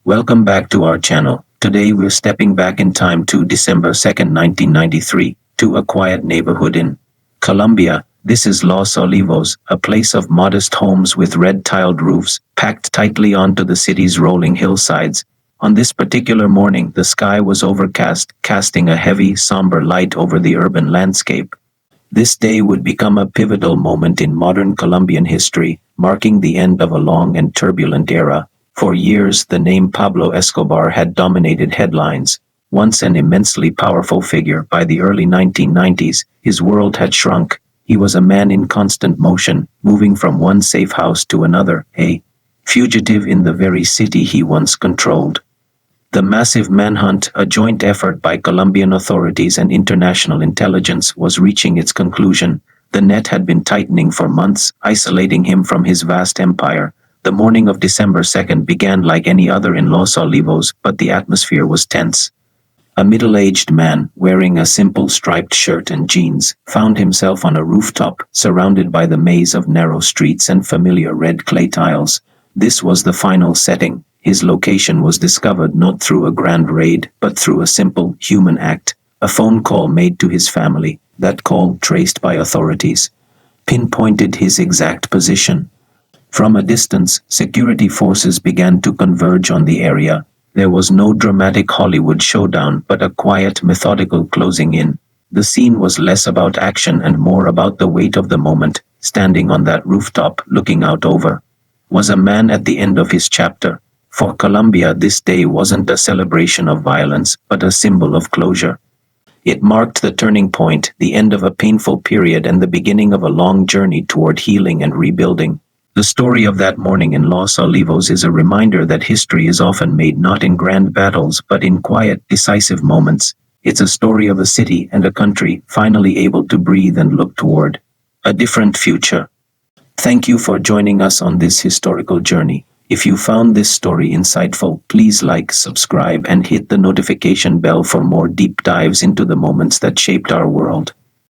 Welcome back to our channel. Today we're stepping back in time to December 2nd, 1993, to a quiet neighborhood in Colombia. This is Los Olivos, a place of modest homes with red-tiled roofs, packed tightly onto the city's rolling hillsides. On this particular morning, the sky was overcast, casting a heavy, somber light over the urban landscape. This day would become a pivotal moment in modern Colombian history, marking the end of a long and turbulent era. For years, the name Pablo Escobar had dominated headlines. Once an immensely powerful figure, by the early 1990s, his world had shrunk. He was a man in constant motion, moving from one safe house to another, a fugitive in the very city he once controlled. The massive manhunt, a joint effort by Colombian authorities and international intelligence, was reaching its conclusion. The net had been tightening for months, isolating him from his vast empire. The morning of December 2nd began like any other in Los Olivos, but the atmosphere was tense. A middle-aged man, wearing a simple striped shirt and jeans, found himself on a rooftop, surrounded by the maze of narrow streets and familiar red clay tiles. This was the final setting. His location was discovered not through a grand raid, but through a simple human act. A phone call made to his family. That call, traced by authorities, pinpointed his exact position. From a distance, security forces began to converge on the area. There was no dramatic Hollywood showdown, but a quiet, methodical closing in. The scene was less about action and more about the weight of the moment. Standing on that rooftop, looking out over, was a man at the end of his chapter. For Colombia, this day wasn't a celebration of violence, but a symbol of closure. It marked the turning point, the end of a painful period and the beginning of a long journey toward healing and rebuilding. The story of that morning in Los Olivos is a reminder that history is often made not in grand battles, but in quiet, decisive moments. It's a story of a city and a country finally able to breathe and look toward a different future. Thank you for joining us on this historical journey. If you found this story insightful, please like, subscribe, and hit the notification bell for more deep dives into the moments that shaped our world.